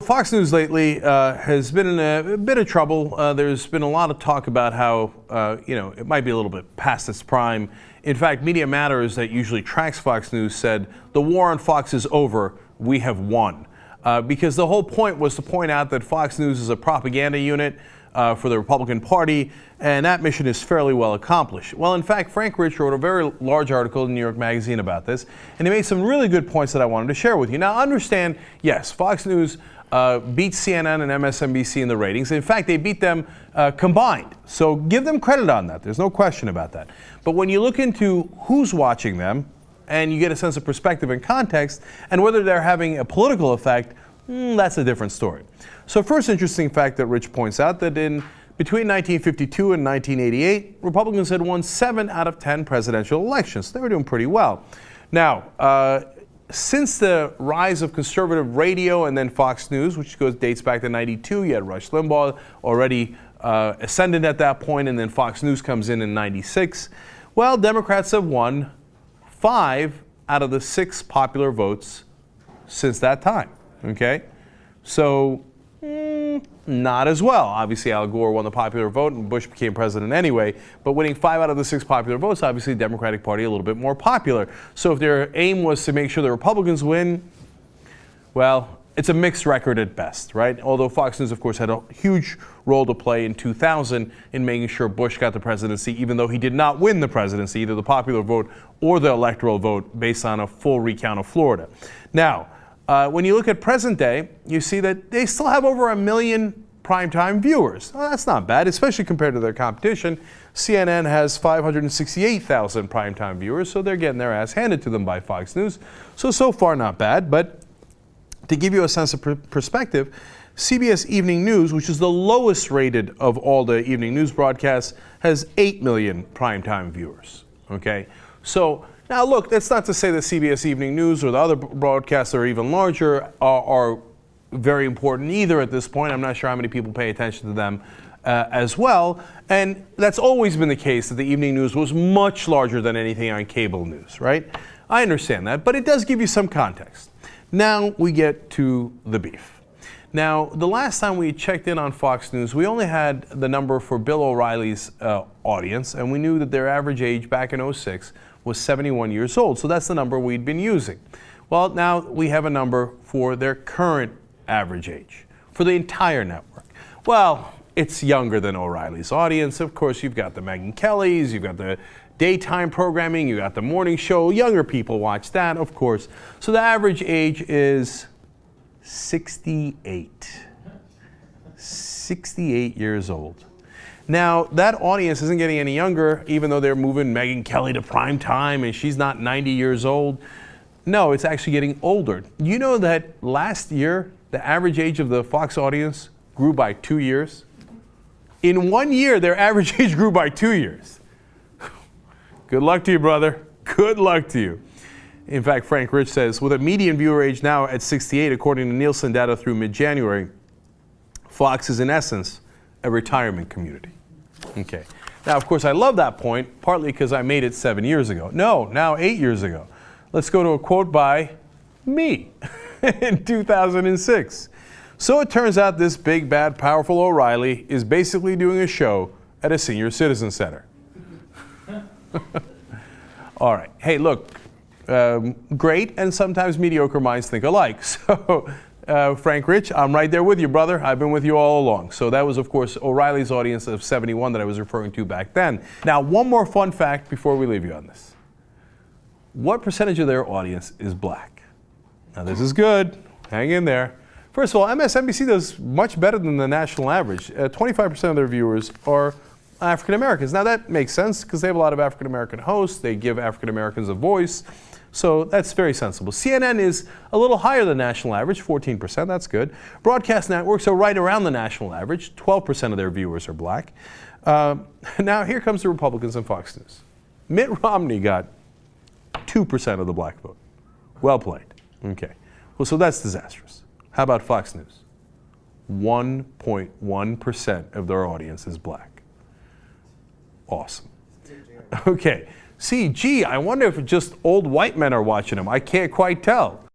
Fox News lately has been in a bit of trouble. There's been a lot of talk about how, it might be a little bit past its prime. In fact, Media Matters, that usually tracks Fox News, said the war on Fox is over. We have won. Because the whole point was to point out that Fox News is a propaganda unit for the Republican Party, and that mission is fairly well accomplished. Well, in fact, Frank Rich wrote a very large article in New York Magazine about this, and he made some really good points that I wanted to share with you. Now, understand, yes, Fox News beat CNN and MSNBC in the ratings. In fact, they beat them combined. So give them credit on that. There's no question about that. But when you look into who's watching them, and you get a sense of perspective and context, and whether they're having a political effect, that's a different story. So first interesting fact that Rich points out, that between 1952 and 1988, Republicans had won 7 out of 10 presidential elections. They were doing pretty well. Now, since the rise of conservative radio and then Fox News, which dates back to '92, you had Rush Limbaugh already ascendant at that point, and then Fox News comes in '96. Well, Democrats have won 5 out of the 6 popular votes since that time. Okay, so not as well. Obviously, Al Gore won the popular vote and Bush became president anyway, but winning 5 out of the 6 popular votes, obviously the Democratic Party a little bit more popular. So if their aim was to make sure the Republicans win, well, it's a mixed record at best, right? Although Fox News, of course, had a huge role to play in 2000 in making sure Bush got the presidency, even though he did not win the presidency, either the popular vote or the electoral vote, based on a full recount of Florida. Now, when you look at present day, you see that they still have over 1 million primetime viewers. Well, that's not bad, especially compared to their competition. CNN has 568,000 primetime viewers, so they're getting their ass handed to them by Fox News. So far not bad, but to give you a sense of perspective, CBS Evening News, which is the lowest rated of all the evening news broadcasts, has 8 million primetime viewers. Okay, so now look, that's not to say that CBS Evening News or the other broadcasts that are even larger are very important either at this point. I'm not sure how many people pay attention to them as well. And that's always been the case, that the evening news was much larger than anything on cable news, right? I understand that, but it does give you some context. Now we get to the beef. Now, the last time we checked in on Fox News, we only had the number for Bill O'Reilly's audience, and we knew that their average age back in '06 was 71 years old. So that's the number we'd been using. Well, now we have a number for their current average age for the entire network. Well, it's younger than O'Reilly's audience. Of course, you've got the Megyn Kellys, you've got the daytime programming, you got the morning show. Younger people watch that, of course. So the average age is 68. 68 years old. Now, that audience isn't getting any younger, even though they're moving Megyn Kelly to prime time and she's not 90 years old. No, it's actually getting older. You know that last year, the average age of the Fox audience grew by 2 years? In 1 year, their average age grew by 2 years. Good luck to you, brother. Good luck to you. In fact, Frank Rich says, with a median viewer age now at 68, according to Nielsen data through mid-January, Fox is in essence a retirement community. Okay. Now, of course, I love that point, partly because I made it 7 years ago. No, now 8 years ago. Let's go to a quote by me in 2006. So it turns out this big, bad, powerful O'Reilly is basically doing a show at a senior citizen center. All right. Hey, look, great, and sometimes mediocre minds think alike. So, Frank Rich, I'm right there with you, brother. I've been with you all along. So that was, of course, O'Reilly's audience of 71 that I was referring to back then. Now, one more fun fact before we leave you on this. What percentage of their audience is black? Now, this is good. Hang in there. First of all, MSNBC does much better than the national average. 25% of their viewers are African Americans. Now, that makes sense because they have a lot of African American hosts. They give African Americans a voice. So that's very sensible. CNN is a little higher than national average, 14%. That's good. Broadcast networks are right around the national average. 12% of their viewers are black. Now, here comes the Republicans and Fox News. Mitt Romney got 2% of the black vote. Well played. Okay. Well, so that's disastrous. How about Fox News? 1.1% of their audience is black. Awesome. Okay. See, gee, I wonder if just old white men are watching them. I can't quite tell.